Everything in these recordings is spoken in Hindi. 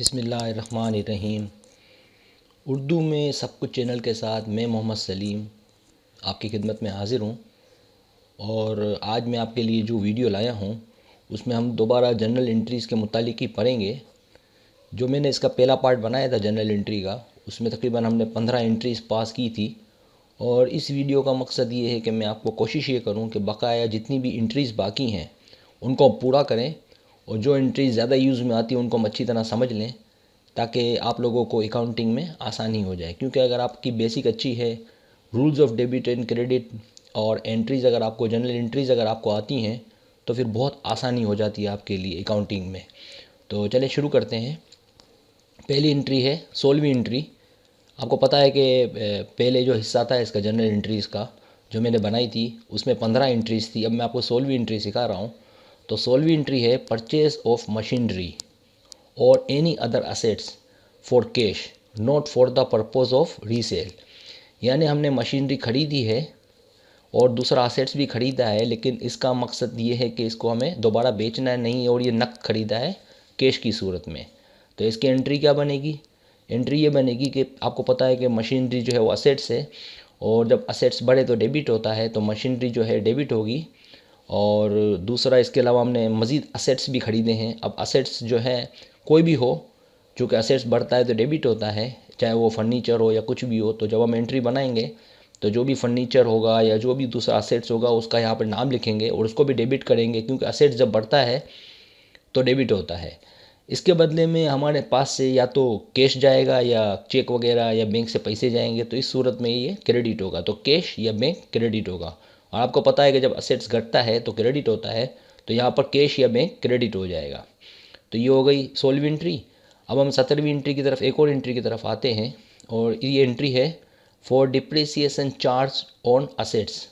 बिस्मिल्लाहिर्रहमानिर्रहीम। उर्दू में सब कुछ चैनल के साथ मैं मोहम्मद सलीम आपकी खिदमत में हाज़िर हूँ। और आज मैं आपके लिए जो वीडियो लाया हूँ उसमें हम दोबारा जनरल एंट्रीज़ के मुतालिक ही पढ़ेंगे। जो मैंने इसका पहला पार्ट बनाया था जनरल एंट्री का, उसमें तकरीबन हमने 15 एंट्रीज़ पास की थी। और इस वीडियो का मकसद ये है कि मैं आपको कोशिश ये करूँ कि बकाया जितनी भी एंट्रीज़ बाकी हैं उनको पूरा करें, और जो एंट्रीज़ ज़्यादा यूज़ में आती हैं उनको हम अच्छी तरह समझ लें, ताकि आप लोगों को अकाउंटिंग में आसानी हो जाए। क्योंकि अगर आपकी बेसिक अच्छी है, rules of debit and credit और एंट्रीज़ अगर आपको, जनरल एंट्रीज़ अगर आपको आती हैं, तो फिर बहुत आसानी हो जाती है आपके लिए अकाउंटिंग में। तो चलिए शुरू करते हैं। पहली एंट्री है 16वीं एंट्री। आपको पता है कि पहले जो हिस्सा था इसका जनरल एंट्रीज़ का जो मैंने बनाई थी उसमें 15 एंट्रीज़ थी। अब मैं आपको 16वीं एंट्री सिखा रहा हूँ। तो 16वीं एंट्री है परचेज ऑफ मशीनरी और any other assets for cash not for the purpose of resale. यानी हमने मशीनरी ख़रीदी है और दूसरा असेट्स भी ख़रीदा है, लेकिन इसका मकसद ये है कि इसको हमें दोबारा बेचना नहीं, और ये नक़द ख़रीदा है कैश की सूरत में। तो इसकी एंट्री क्या बनेगी? एंट्री ये बनेगी कि आपको पता है कि मशीनरी जो है वो असेट्स है, और जब असेट्स बढ़े तो डेबिट होता है, तो मशीनरी जो है डेबिट होगी। और दूसरा, इसके अलावा हमने मज़ीद असेट्स भी ख़रीदे हैं। अब असेट्स जो है कोई भी हो, चूँकि असेट्स बढ़ता है तो डेबिट होता है, चाहे वो फर्नीचर हो या कुछ भी हो। तो जब हम एंट्री बनाएंगे तो जो भी फर्नीचर होगा या जो भी दूसरा असेट्स होगा उसका यहाँ पर नाम लिखेंगे और उसको भी डेबिट करेंगे, क्योंकि असेट्स जब बढ़ता है तो डेबिट होता है। इसके बदले में हमारे पास से या तो कैश जाएगा या चेक वगैरह या बैंक से पैसे जाएंगे, तो इस सूरत में ये क्रेडिट होगा। तो कैश या बैंक क्रेडिट होगा। और आपको पता है कि जब असेट्स घटता है तो क्रेडिट होता है, तो यहाँ पर कैश या बैंक क्रेडिट हो जाएगा। तो ये हो गई 16वीं एंट्री। अब हम 17वीं एंट्री की तरफ, एक और एंट्री की तरफ आते हैं, और ये एंट्री है for depreciation charge on assets.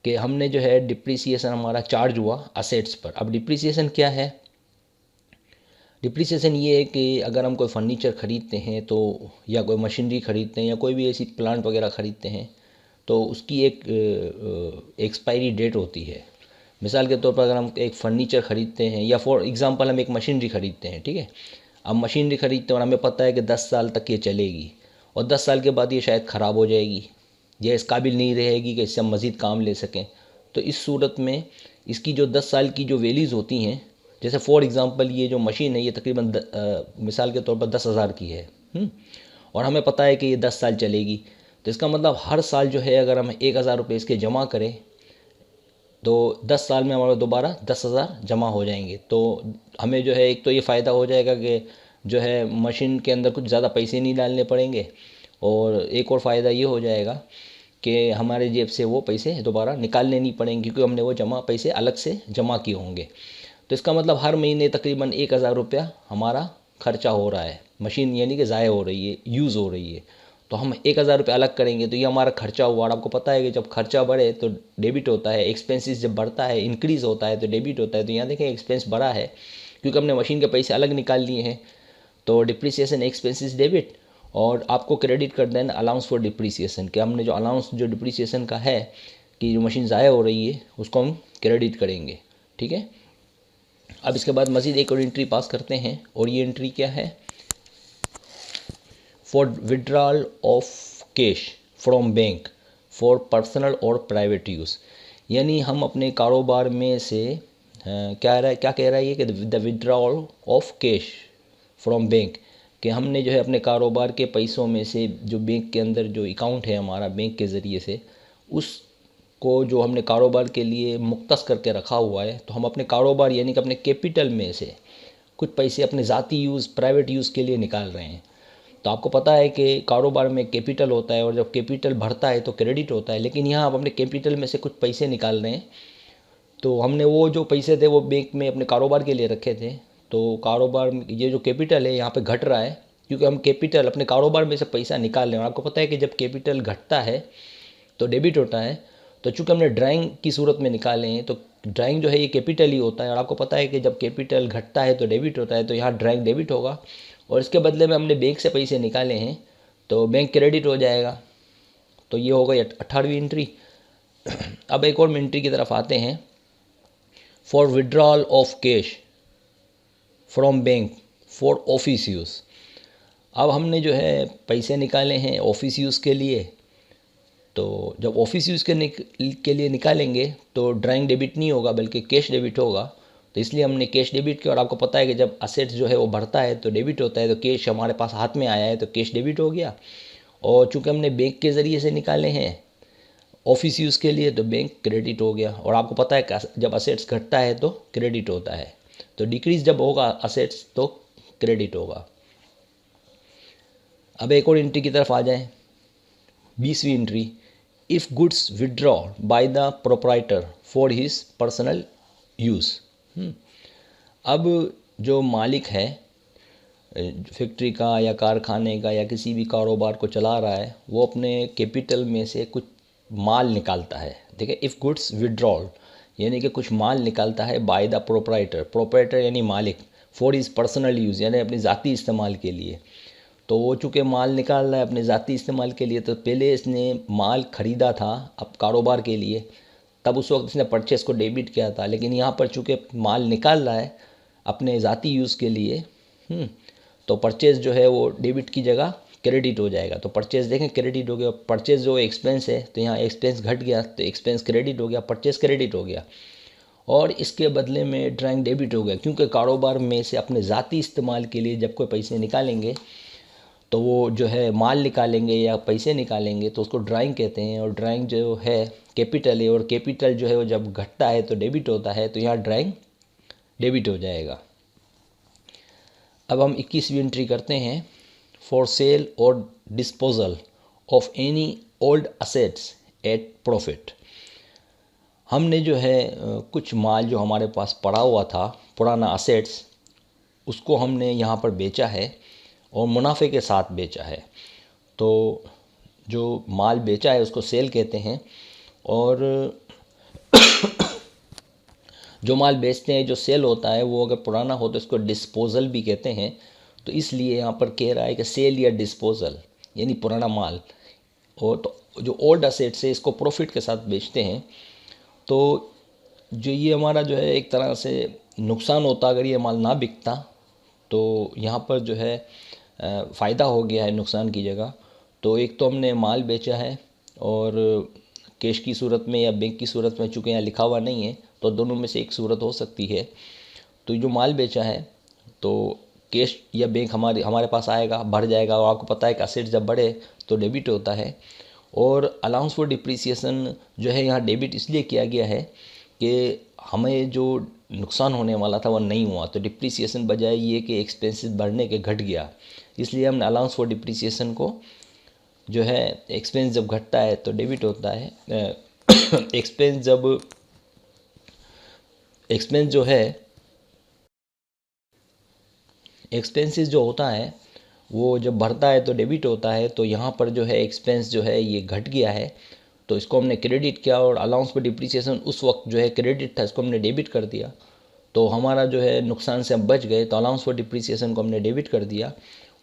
कि हमने जो है डिप्रिसिएशन हमारा चार्ज हुआ असेट्स पर। अब डिप्रिसिएशन क्या है? डिप्रिसिएशन ये है कि अगर हम कोई फर्नीचर ख़रीदते हैं तो, या कोई मशीनरी ख़रीदते हैं या कोई भी ऐसी प्लांट वगैरह ख़रीदते हैं, तो उसकी एक एक्सपायरी डेट होती है। मिसाल के तौर पर अगर हम एक फ़र्नीचर ख़रीदते हैं, या फॉर एग्ज़ाम्पल हम एक मशीनरी ख़रीदते हैं, ठीक है। अब मशीनरी ख़रीदते हैं और हमें पता है कि 10 साल तक ये चलेगी, और 10 साल के बाद ये शायद ख़राब हो जाएगी, ये इस काबिल नहीं रहेगी कि इससे हम मज़ीद काम ले सकें। तो इस सूरत में इसकी जो 10 साल की जो वैल्यूज़ होती हैं, जैसे फॉर एग्ज़ाम्पल ये जो मशीन है ये तकरीबन मिसाल के तौर पर 10,000 की है, और हमें पता है कि ये 10 साल चलेगी। तो इसका मतलब हर साल जो है अगर हम 1,000 रुपये इसके जमा करें तो 10 साल में हमारा दोबारा 10,000 जमा हो जाएंगे। तो हमें जो है एक तो ये फ़ायदा हो जाएगा कि जो है मशीन के अंदर कुछ ज़्यादा पैसे नहीं डालने पड़ेंगे, और एक और फ़ायदा ये हो जाएगा कि हमारे जेब से वो पैसे दोबारा निकालने नहीं पड़ेंगे, क्योंकि हमने वो पैसे अलग से जमा किए होंगे। तो इसका मतलब हर महीने तकरीबन 1,000 रुपया हमारा खर्चा हो रहा है, मशीन यानी कि ज़ाय हो रही है, यूज़ हो रही है। तो हम 1,000 रुपये अलग करेंगे तो ये हमारा खर्चा हुआ। और आपको पता है कि जब खर्चा बढ़े तो डेबिट होता है, एक्सपेंसेस जब बढ़ता है, इंक्रीज़ होता है तो डेबिट होता है। तो यहाँ देखें एक्सपेंस बढ़ा है क्योंकि हमने मशीन के पैसे अलग निकाल लिए हैं। तो डिप्रिसिएशन एक्सपेंसेस डेबिट, और आपको क्रेडिट कर देना अलाउंस फॉर डिप्रिसिएशन, कि हमने जो अलाउंस जो डिप्रिसिएशन का है कि जो मशीन ज़ाया हो रही है उसको हम क्रेडिट करेंगे, ठीक है। अब इसके बाद मज़ीद एक और एंट्री पास करते हैं, और ये एंट्री क्या है? For withdrawal of cash from bank for personal और प्राइवेट यूज़। यानी हम अपने कारोबार में से क्या कह रहा है ये कि the withdrawal of cash from bank, कि हमने जो है अपने कारोबार के पैसों में से जो बैंक के अंदर जो अकाउंट है हमारा बैंक के ज़रिए से, उसको जो हमने कारोबार के लिए मुख्तस करके रखा हुआ है, तो हम अपने कारोबार यानी कि अपने कैपिटल में से कुछ पैसे अपने ज़ाती यूज़, प्राइवेट यूज़ के लिए निकाल रहे हैं। तो आपको पता है कि कारोबार में कैपिटल होता है, और जब कैपिटल बढ़ता है तो क्रेडिट होता है। लेकिन यहाँ आप अपने कैपिटल में से कुछ पैसे निकाल रहे हैं, तो हमने वो जो पैसे थे वो बैंक में अपने कारोबार के लिए रखे थे। तो कारोबार में ये जो कैपिटल है यहाँ पे घट रहा है, क्योंकि हम कैपिटल अपने कारोबार में से पैसा निकाल रहे हैं। और आपको पता है कि जब कैपिटल घटता है तो डेबिट होता है। तो चूँकि हमने ड्राइंग की सूरत में निकाले हैं, तो ड्राइंग जो है ये कैपिटल ही होता है। और आपको पता है कि जब कैपिटल घटता है तो डेबिट होता है, तो यहाँ ड्राइंग डेबिट होगा, और इसके बदले में हमने बैंक से पैसे निकाले हैं तो बैंक क्रेडिट हो जाएगा। तो ये हो गई 18वीं एंट्री। अब एक और एंट्री की तरफ आते हैं, for withdrawal of cash from bank for office use. अब हमने जो है पैसे निकाले हैं ऑफिस यूज़ के लिए, तो जब ऑफिस यूज़ के लिए निकालेंगे तो ड्राइंग डेबिट नहीं होगा बल्कि कैश डेबिट होगा। तो इसलिए हमने कैश डेबिट किया। और आपको पता है कि जब असेट्स जो है वो बढ़ता है तो डेबिट होता है, तो कैश हमारे पास हाथ में आया है तो कैश डेबिट हो गया। और चूँकि हमने बैंक के ज़रिए से निकाले हैं ऑफिस यूज़ के लिए तो बैंक क्रेडिट हो गया। और आपको पता है कि जब असेट्स घटता है तो क्रेडिट होता है, तो डिक्रीज जब होगा असेट्स तो क्रेडिट होगा। अब एक और एंट्री की तरफ आ जाएं, 20वीं entry, if goods withdraw by the proprietor for his personal use. अब जो मालिक है फैक्ट्री का या कारखाने का या किसी भी कारोबार को चला रहा है, वो अपने कैपिटल में से कुछ माल निकालता है। देखिए, इफ़ गुड्स विड्रॉल यानी कि कुछ माल निकालता है बाय द प्रोप्राइटर, प्रोप्राइटर यानी मालिक, फॉर हिज पर्सनल यूज़ यानी अपने ज़ाती इस्तेमाल के लिए। तो वो चूँकि माल निकाल रहा है अपने ज़ाती इस्तेमाल के लिए, तो पहले इसने माल ख़रीदा था अब कारोबार के लिए, तब उस वक्त इसने परचेस को डेबिट किया था। लेकिन यहाँ पर चूँकि माल निकाल रहा है अपने ज़ाती यूज़ के लिए, तो परचेस जो है वो डेबिट की जगह क्रेडिट हो जाएगा। तो परचेस देखें क्रेडिट हो गया, परचेस जो एक्सपेंस है तो यहाँ एक्सपेंस घट गया तो एक्सपेंस क्रेडिट हो गया, परचेस क्रेडिट हो गया। और इसके बदले में ड्राइंग डेबिट हो गया, क्योंकि कारोबार में से अपने ज़ाती इस्तेमाल के लिए जब कोई पैसे निकालेंगे तो वो जो है माल निकालेंगे या पैसे निकालेंगे तो उसको ड्राइंग कहते हैं। और ड्राइंग जो है कैपिटल है, और कैपिटल जो है वो जब घटता है तो डेबिट होता है, तो यहाँ ड्राइंग डेबिट हो जाएगा। अब हम 21वीं एंट्री करते हैं, फॉर सेल और disposal of any old assets at profit. हमने जो है कुछ माल जो हमारे पास पड़ा हुआ था, पुराना असेट्स, उसको हमने यहाँ पर बेचा है और मुनाफे के साथ बेचा है। तो जो माल बेचा है उसको सेल कहते हैं, और जो माल बेचते हैं जो सेल होता है वो अगर पुराना हो तो इसको डिस्पोजल भी कहते हैं। तो इसलिए यहाँ पर कह रहा है कि सेल या डिस्पोजल यानी पुराना माल। और तो जो ओल्ड असेट्स है इसको प्रॉफिट के साथ बेचते हैं। तो जो ये हमारा जो है एक तरह से नुकसान होता अगर ये माल ना बिकता, तो यहाँ पर जो है फ़ायदा हो गया है नुकसान की जगह। तो एक तो हमने माल बेचा है और कैश की सूरत में या बैंक की सूरत में, चूँकि यहाँ लिखा हुआ नहीं है तो दोनों में से एक सूरत हो सकती है। तो जो माल बेचा है तो कैश या बैंक हमारे पास आएगा, बढ़ जाएगा। और आपको पता है कि असेट जब बढ़े तो डेबिट होता है। और अलाउंस फॉर डिप्रिसिएशन जो है यहाँ डेबिट इसलिए किया गया है कि हमें जो नुकसान होने वाला था वो नहीं हुआ, तो डिप्रिसिएशन बजाय ये कि एक्सपेंसेस बढ़ने के घट गया, इसलिए हमने अलाउंस फॉर डिप्रिसिएशन को जो है एक्सपेंस जब घटता है तो डेबिट होता है। एक्सपेंस जो है एक्सपेंसेस जो होता है वो जब बढ़ता है तो डेबिट होता है। तो यहाँ पर जो है एक्सपेंस जो है ये घट गया है तो इसको हमने क्रेडिट किया, और अलाउंस फॉर डिप्रिसिएशन उस वक्त जो है क्रेडिट था, इसको हमने डेबिट कर दिया। तो हमारा जो है नुकसान से हम बच गए, तो अलाउंस फॉर डिप्रिसिएशन को हमने डेबिट कर दिया।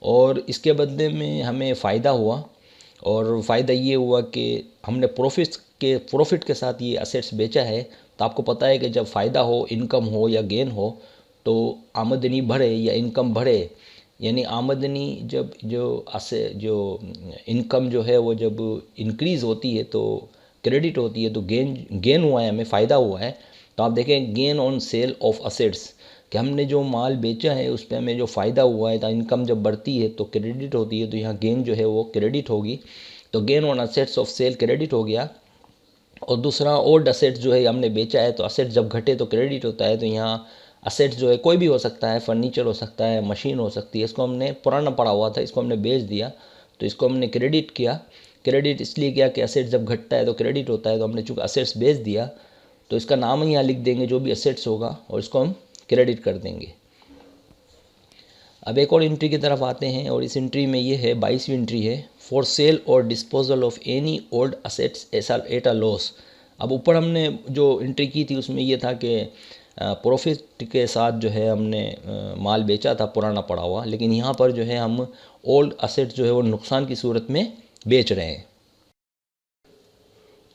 और इसके बदले में हमें फ़ायदा हुआ, और फ़ायदा ये हुआ कि हमने प्रॉफिट के साथ ये असेट्स बेचा है। तो आपको पता है कि जब फ़ायदा हो, इनकम हो या गेन हो, तो आमदनी बढ़े या इनकम बढ़े, यानी आमदनी जब जो इनकम जो है वो जब इंक्रीज़ होती है तो क्रेडिट होती है, तो गेन हुआ है, हमें फ़ायदा हुआ है। तो आप देखें gain on sale of assets, कि हमने जो माल बेचा है उस पर हमें जो फ़ायदा हुआ है, तो इनकम जब बढ़ती है तो क्रेडिट होती है, तो यहाँ गेन जो है वो क्रेडिट होगी। तो gain on assets of cell credit हो गया। और दूसरा ओल्ड असेट्स जो है हमने बेचा है, तो असेट्स जब घटे तो क्रेडिट होता है। तो यहाँ असेट्स जो है कोई भी हो सकता है, फर्नीचर हो सकता है, मशीन हो सकती है, इसको हमने पुराना पड़ा हुआ था, इसको हमने बेच दिया, तो इसको हमने क्रेडिट किया। क्रेडिट इसलिए किया कि असेट्स जब घटता है तो क्रेडिट होता है, तो हमने चूँकि असेट्स बेच दिया तो इसका नाम ही यहाँ लिख देंगे जो भी असेट्स होगा, और इसको हम क्रेडिट कर देंगे। अब एक और एंट्री की तरफ आते हैं, और इस एंट्री में ये है 22वीं एंट्री है, फॉर सेल और disposal of any old assets at a loss. अब ऊपर हमने जो एंट्री की थी उसमें ये था कि प्रॉफिट के साथ जो है हमने माल बेचा था पुराना पड़ा हुआ, लेकिन यहाँ पर जो है हम ओल्ड असेट्स जो है वो नुकसान की सूरत में बेच रहे हैं।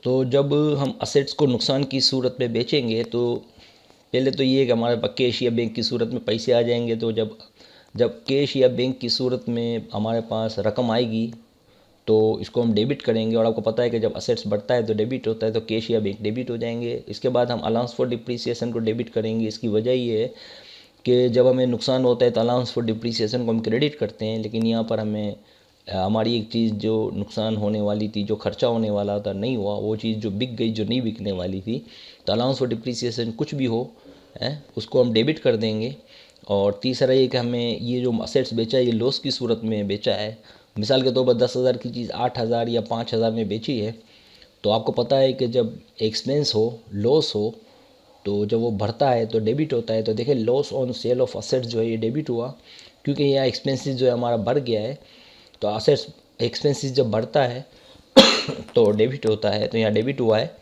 तो जब हम असेट्स को नुकसान की सूरत में बेचेंगे तो पहले तो ये है कि हमारे पास कैश या बैंक की सूरत में पैसे आ जाएंगे। तो जब जब कैश या बैंक की सूरत में हमारे पास रकम आएगी तो इसको हम डेबिट करेंगे। और आपको पता है कि जब असेट्स बढ़ता है तो डेबिट होता है, तो कैश या बैंक डेबिट हो जाएंगे। इसके बाद हम अलाउंस फॉर डिप्रिसिएशन को डेबिट करेंगे। इसकी वजह ये है कि जब हमें नुकसान होता है तो अलाउंस फॉर डिप्रिसिएशन को हम क्रेडिट करते हैं, लेकिन यहाँ पर हमें हमारी एक चीज़ जो नुकसान होने वाली थी, जो खर्चा होने वाला था, नहीं हुआ, वो चीज़ जो बिक गई, जो नहीं बिकने वाली थी, तो अलाउंस फॉर डिप्रिसिएशन कुछ भी हो उसको हम डेबिट कर देंगे। और तीसरा ये कि हमें ये जो असेट्स बेचा है ये लॉस की सूरत में बेचा है। मिसाल के तौर पर 10,000 की चीज़ 8,000 या 5,000 में बेची है, तो आपको पता है कि जब एक्सपेंस हो, लॉस हो, तो जब वो बढ़ता है तो डेबिट होता है। तो देखिए loss on sale of assets जो है ये डेबिट हुआ, क्योंकि यहाँ एक्सपेंसेस जो है हमारा बढ़ गया है। तो असेट्स एक्सपेंसेस जब बढ़ता है तो डेबिट होता है, तो यहाँ डेबिट हुआ है।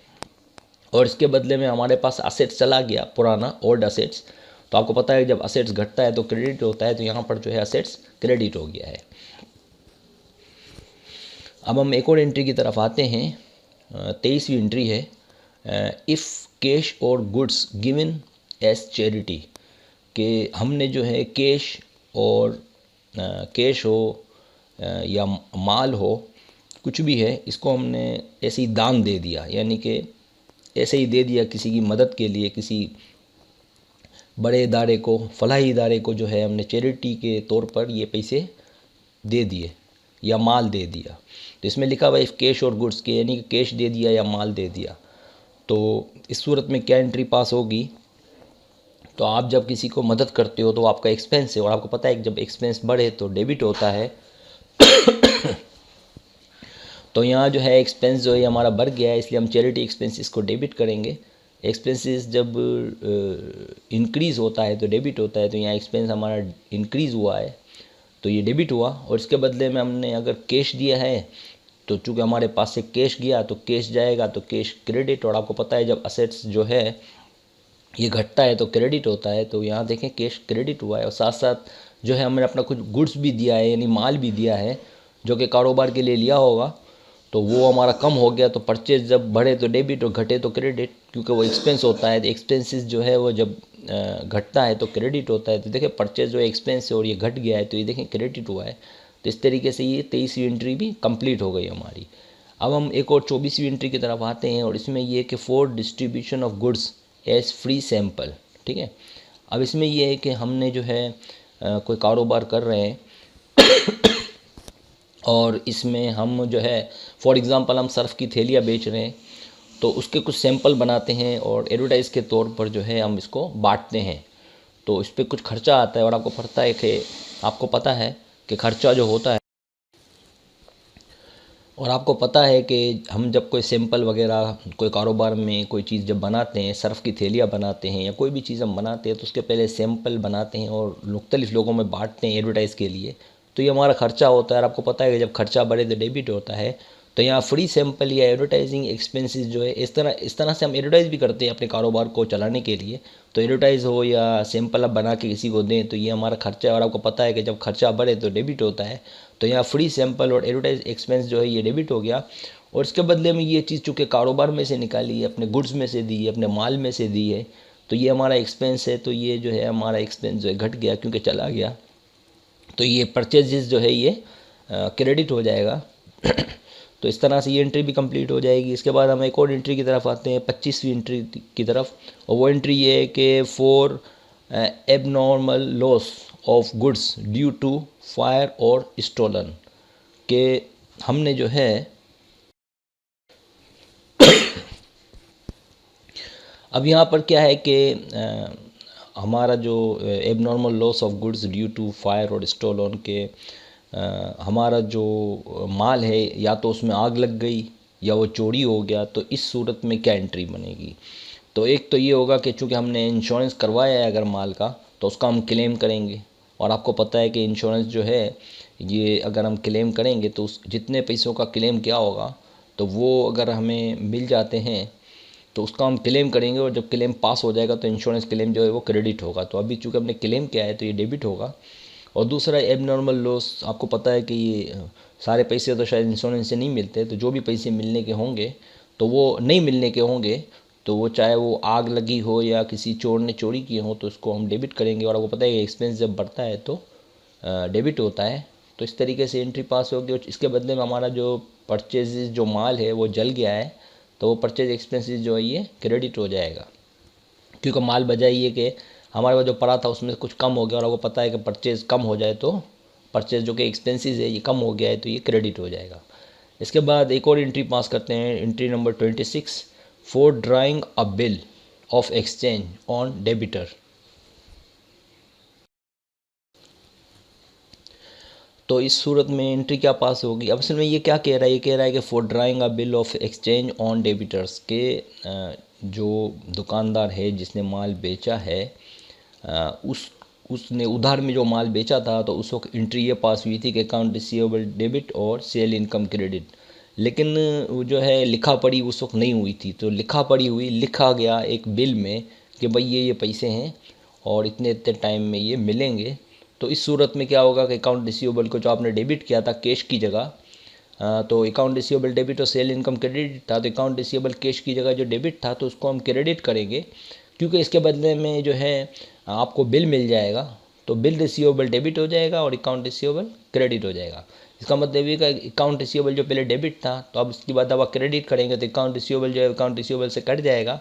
और इसके बदले में हमारे पास असेट्स चला गया, पुराना ओल्ड असेट्स। तो आपको पता है जब असेट्स घटता है तो क्रेडिट होता है, तो यहाँ पर जो है असेट्स क्रेडिट हो गया है। अब हम एक और एंट्री की तरफ आते हैं। 23वीं एंट्री है, इफ़ कैश और गुड्स गिवन एज चैरिटी, कि हमने जो है कैश और कैश हो या माल हो, कुछ भी है, इसको हमने ऐसे ही दान दे दिया, यानी कि ऐसे ही दे दिया किसी की मदद के लिए, किसी बड़े इदारे को, फलाही इदारे को जो है हमने चैरिटी के तौर पर ये पैसे दे दिए या माल दे दिया। तो इसमें लिखा हुआ है इफ़ कैश और गुड्स के, यानी कि कैश दे दिया या माल दे दिया। तो इस सूरत में क्या एंट्री पास होगी? तो आप जब किसी को मदद करते हो तो आपका एक्सपेंस है, और आपको पता है कि जब एक्सपेंस बढ़े तो डेबिट होता है। तो यहाँ जो है एक्सपेंस जो है हमारा बढ़ गया है, इसलिए हम चैरिटी एक्सपेंसेस को डेबिट करेंगे। एक्सपेंसेस जब इंक्रीज़ होता है तो डेबिट होता है, तो यहाँ एक्सपेंस हमारा इंक्रीज़ हुआ है तो ये डेबिट हुआ। और इसके बदले में हमने अगर कैश दिया है तो चूँकि हमारे पास से कैश गया तो कैश जाएगा, तो कैश क्रेडिट। और आपको पता है जब असेट्स जो है ये घटता है तो क्रेडिट होता है, तो यहाँ देखें कैश क्रेडिट हुआ है। और साथ साथ जो है हमने अपना कुछ गुड्स भी दिया है, यानी माल भी दिया है जो कि कारोबार के लिए लिया होगा, तो वो हमारा कम हो गया। तो परचेज जब बढ़े तो डेबिट और घटे तो क्रेडिट, क्योंकि वो एक्सपेंस होता है। तो एक्सपेंसेस जो है वो जब घटता है तो क्रेडिट होता है। तो देखिए परचेज जो एक्सपेंस है और ये घट गया है तो ये देखें क्रेडिट हुआ है। तो इस तरीके से ये 23वीं एंट्री भी कंप्लीट हो गई हमारी। अब हम एक और 24वीं एंट्री की तरफ आते हैं, और इसमें ये कि for distribution of goods as free sample, ठीक है। अब इसमें ये है कि हमने जो है कोई कारोबार कर रहे हैं और इसमें हम जो है फॉर एग्ज़ाम्पल हम सर्फ़ की थैलियाँ बेच रहे हैं, तो उसके कुछ सैंपल बनाते हैं और एडवर्टाइज़ के तौर पर जो है हम इसको बांटते हैं। तो इस पर कुछ खर्चा आता है, और आपको पता है कि खर्चा जो होता है, और आपको पता है कि हम जब कोई सैंपल वगैरह कोई कारोबार में कोई चीज़ जब बनाते हैं, सर्फ़ की थैलियाँ बनाते हैं या कोई भी चीज़ हम बनाते हैं, तो उसके पहले सैंपल बनाते हैं और मुख्तलिफ़ लोगों में बांटते हैं एडवर्टाइज़ के लिए। तो ये हमारा खर्चा होता है। और आपको पता है कि जब खर्चा बढ़े तो डेबिट होता है। तो यहाँ फ्री सैंपल या एडवर्टाइजिंग एक्सपेंसेस जो है, इस तरह से हम एडवर्टाइज़ भी करते हैं अपने कारोबार को चलाने के लिए। तो एडवर्टाइज़ हो या सैंपल आप बना के किसी को दें, तो ये हमारा खर्चा है। और आपको पता है कि जब खर्चा बढ़े तो डेबिट होता है। तो यहाँ फ्री सैंपल और एडवर्टाइज एक्सपेंस जो है ये डेबिट हो गया। और इसके बदले में ये चीज़ चूँकि कारोबार में से निकाली है, अपने गुड्स में से दी है, अपने माल में से दी है, तो ये हमारा एक्सपेंस है। तो ये जो है हमारा एक्सपेंस जो है घट गया क्योंकि चला गया। तो ये परचेजेस जो है ये क्रेडिट हो जाएगा। तो इस तरह से ये एंट्री भी कंप्लीट हो जाएगी। इसके बाद हम एक और एंट्री की तरफ आते हैं, 25वीं एंट्री की तरफ। और वो एंट्री ये है कि for abnormal loss of goods due to fire और स्टोलन, के हमने जो है अब यहाँ पर क्या है कि हमारा जो abnormal loss of goods due to fire और स्टोलन के हमारा जो माल है या तो उसमें आग लग गई या वो चोरी हो गया, तो इस सूरत में क्या एंट्री बनेगी? तो एक तो ये होगा कि चूँकि हमने इंश्योरेंस करवाया है अगर माल का, तो उसका हम क्लेम करेंगे। और आपको पता है कि इंश्योरेंस जो है ये अगर हम क्लेम करेंगे तो उस जितने पैसों का क्लेम क्या होगा, तो वो अगर हमें मिल जाते हैं तो उसका हम क्लेम करेंगे। और जब क्लेम पास हो जाएगा तो इंश्योरेंस क्लेम जो है वो क्रेडिट होगा। तो अभी चूँकि हमने क्लेम किया है तो ये डेबिट होगा। और दूसरा एबनॉर्मल लॉस, आपको पता है कि ये सारे पैसे तो शायद इंश्योरेंस से नहीं मिलते, तो जो भी पैसे मिलने के होंगे तो वो नहीं मिलने के होंगे, तो वो चाहे वो आग लगी हो या किसी चोर ने चोरी की हो, तो उसको हम डेबिट करेंगे। और आपको पता है कि एक्सपेंस जब बढ़ता है तो डेबिट होता है। तो इस तरीके से एंट्री पास होगी और इसके बदले में हमारा जो परचेजेस जो माल है वो जल गया है, तो वो परचेज एक्सपेंसेस जो है ये क्रेडिट हो जाएगा, क्योंकि माल वजह ये कि हमारे पास जो पड़ा था उसमें से कुछ कम हो गया और आपको पता है कि परचेज कम हो जाए तो परचेज जो कि एक्सपेंसेस है ये कम हो गया है तो ये क्रेडिट हो जाएगा। इसके बाद एक और एंट्री पास करते हैं, entry number 26, for drawing a bill of exchange on debtor. तो इस सूरत में एंट्री क्या पास होगी? अब असल में ये क्या कह रहा है, ये कह रहा है कि for drawing a bill of exchange on debtors के जो दुकानदार है जिसने माल बेचा है उसने उधार में जो माल बेचा था तो उस वक्त एंट्री ये पास हुई थी कि अकाउंट रिसीवेबल डेबिट और सेल इनकम क्रेडिट, लेकिन वो जो है लिखा पढ़ी उस वक्त नहीं हुई थी। तो लिखा पढ़ी हुई, लिखा गया एक बिल में कि भाई ये पैसे हैं और इतने इतने टाइम में ये मिलेंगे। तो इस सूरत में क्या होगा कि अकाउंट रिसीवेबल को जो आपने डेबिट किया था कैश की जगह, तो अकाउंट रिसीवेबल डेबिट और सेल इनकम क्रेडिट था, तो अकाउंट रिसीवेबल कैश की जगह जो डेबिट था तो उसको हम क्रेडिट करेंगे, क्योंकि इसके बदले में जो है आपको बिल मिल जाएगा। तो बिल रिसीवेबल डेबिट हो जाएगा और अकाउंट रिसीवेबल क्रेडिट हो जाएगा। इसका मतलब ये कि अकाउंट रिसीवेबल जो पहले डेबिट था तो अब इसके बाद अब क्रेडिट करेंगे तो अकाउंट रिसीवेबल जो है अकाउंट रिसीवेबल से कट जाएगा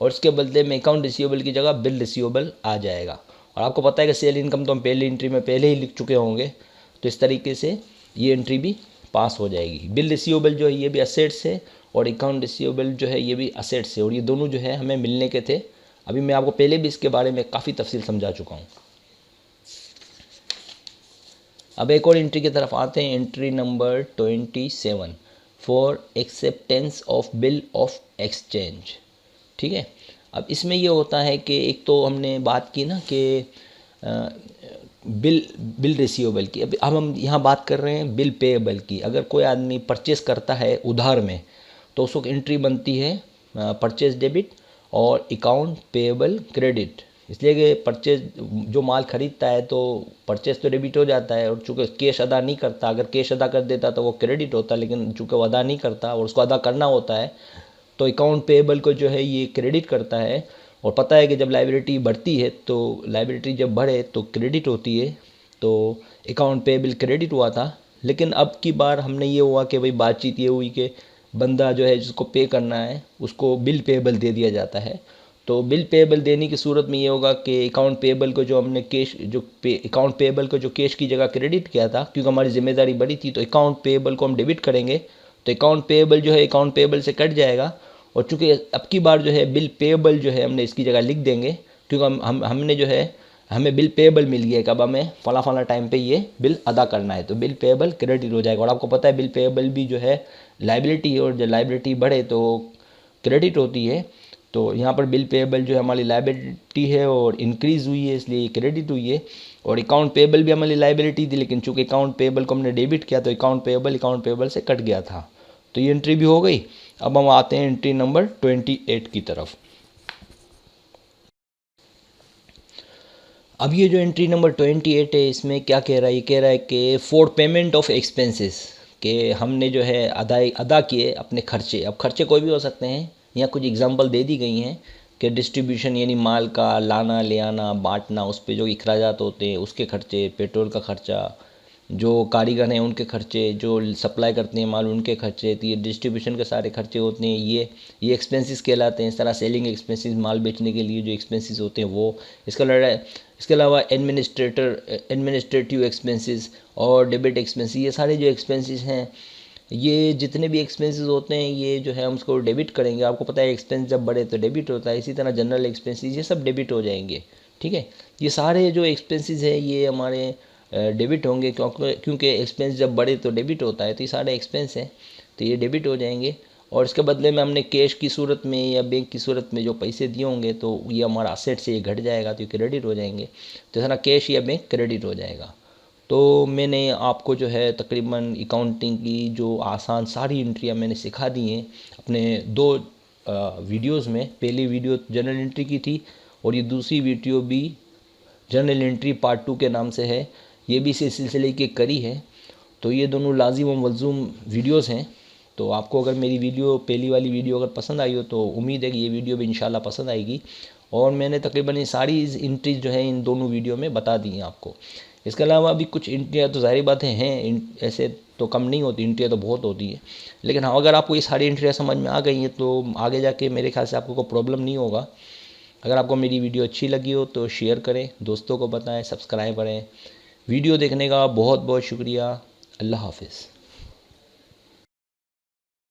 और इसके बदले में अकाउंट रिसीवेबल की जगह बिल रिसीवेबल आ जाएगा। और आपको पता है कि सेल इनकम तो हम पहली एंट्री में पहले ही लिख चुके होंगे, तो इस तरीके से ये एंट्री भी पास हो जाएगी। बिल रिसीवेबल जो है ये भी असेट्स है और अकाउंट रिसीवेबल जो है ये भी असेट्स है और ये दोनों जो है हमें मिलने के थे। अभी मैं आपको पहले भी इसके बारे में काफ़ी तफसील समझा चुका हूँ। अब एक और एंट्री की तरफ आते हैं, entry number 27, for acceptance of bill of exchange. ठीक है, अब इसमें ये होता है कि एक तो हमने बात की ना कि बिल रिसीवेबल की, अब हम यहाँ बात कर रहे हैं बिल पेएबल की। अगर कोई आदमी परचेस करता है उधार में तो उस वक्त एंट्री बनती है परचेस डेबिट और अकाउंट पेएबल क्रेडिट, इसलिए कि परचेज जो माल ख़रीदता है तो परचेज तो डेबिट हो जाता है और चूँकि कैश अदा नहीं करता, अगर कैश अदा कर देता तो वो क्रेडिट होता, लेकिन चूँकि वो अदा नहीं करता और उसको अदा करना होता है तो अकाउंट पेएबल को जो है ये क्रेडिट करता है। और पता है कि जब लायबिलिटी बढ़ती है तो लायबिलिटी जब बढ़े तो क्रेडिट होती है, तो अकाउंट पेएबल क्रेडिट हुआ था। लेकिन अब की बार हमने ये हुआ कि भाई बातचीत ये हुई कि बंदा जो है जिसको पे करना है उसको बिल पेएबल दे दिया जाता है। तो बिल पेएबल देने की सूरत में ये होगा कि अकाउंट पेएबल को जो हमने कैश अकाउंट पेएबल को जो कैश की जगह क्रेडिट किया था, क्योंकि हमारी जिम्मेदारी बड़ी थी, तो अकाउंट पेएबल को हम डेबिट करेंगे तो अकाउंट पेएबल जो है अकाउंट पेएबल से कट जाएगा। और चूँकि अब की बार जो है बिल पेएबल जो है हमने इसकी जगह लिख देंगे, क्योंकि हमने जो है हमें बिल पेएबल मिल गया है कि अब हमें फला टाइम पे ये बिल अदा करना है, तो बिल पेएबल क्रेडिट हो जाएगा। और आपको पता है बिल पेएबल भी जो है लायबिलिटी है और जब लायबिलिटी बढ़े तो क्रेडिट होती है। तो यहाँ पर बिल पेएबल जो है हमारी लायबिलिटी है और इंक्रीज़ हुई है इसलिए क्रेडिट हुई है। और अकाउंट पेएबल भी हमारी लायबिलिटी थी, लेकिन चूँकि अकाउंट पेएबल को हमने डेबिट किया तो अकाउंट पेएबल से कट गया था, तो ये एंट्री भी हो गई। अब हम आते हैं एंट्री नंबर 28 की तरफ। अब ये जो एंट्री नंबर 28 है इसमें क्या कह रहा है, ये कह रहा है कि फॉर पेमेंट ऑफ एक्सपेंसेस, कि हमने जो है अदा किए अपने खर्चे। अब खर्चे कोई भी हो सकते हैं, यहाँ कुछ एग्जांपल दे दी गई हैं कि डिस्ट्रीब्यूशन यानी माल का लाना ले आना बांटना, उस पे जो अखराजात होते हैं उसके खर्चे, पेट्रोल का खर्चा, जो कारीगर हैं उनके खर्चे, जो सप्लाई करते हैं माल उनके खर्चे, तो ये डिस्ट्रीब्यूशन के सारे खर्चे होते हैं, ये एक्सपेंसेस कहलाते हैं। इस तरह सेलिंग एक्सपेंसेस, माल बेचने के लिए जो एक्सपेंसेस होते हैं वो। इसके अलावा एडमिनिस्ट्रेटिव एक्सपेंसेस और डेबिट एक्सपेंसेस, ये सारे जो एक्सपेंसेस हैं, ये जितने भी एक्सपेंसेस होते हैं ये जो है हम उसको डेबिट करेंगे। आपको पता है एक्सपेंस जब बढ़े तो डेबिट होता है, इसी तरह जनरल एक्सपेंसेस ये सब डेबिट हो जाएंगे। ठीक है, ये सारे जो एक्सपेंसेस है ये हमारे डेबिट होंगे, क्योंकि एक्सपेंस जब बढ़े तो डेबिट होता है, तो ये सारे एक्सपेंस हैं तो ये डेबिट हो जाएंगे। और इसके बदले में हमने कैश की सूरत में या बैंक की सूरत में जो पैसे दिए होंगे तो ये हमारा असेट से ये घट जाएगा तो ये क्रेडिट हो जाएंगे। तो इस तरह कैश या बैंक क्रेडिट हो जाएगा। तो मैंने आपको जो है तकरीबन अकाउंटिंग की जो आसान सारी एंट्रियाँ मैंने सिखा दी हैं अपने 2 वीडियोज़ में। पहली वीडियो जनरल एंट्री की थी और ये दूसरी वीडियो भी जनरल एंट्री पार्ट 2 के नाम से है, ये भी इसी सिलसिले की करी है। तो ये दोनों लाजिम व मलज़ूम वीडियोज़ हैं। तो आपको अगर मेरी वीडियो पहली वाली वीडियो अगर पसंद आई हो तो उम्मीद है कि ये वीडियो भी इंशाल्लाह पसंद आएगी। और मैंने तकरीबन ये सारी एंट्रीज जो है इन दोनों वीडियो में बता दी हैं आपको। इसके अलावा भी कुछ इंट्रियाँ तो ज़ाहिर बातें हैं, ऐसे तो कम नहीं होती, इंट्रियाँ तो बहुत होती है। लेकिन हाँ, अगर आपको ये सारी इंट्रियाँ समझ में आ गई हैं तो आगे जाके मेरे ख्याल से आपको कोई प्रॉब्लम नहीं होगा। अगर आपको मेरी वीडियो अच्छी लगी हो तो शेयर करें, दोस्तों को बताएं, सब्सक्राइब करें। वीडियो देखने का बहुत बहुत शुक्रिया। अल्लाह हाफ़िज़।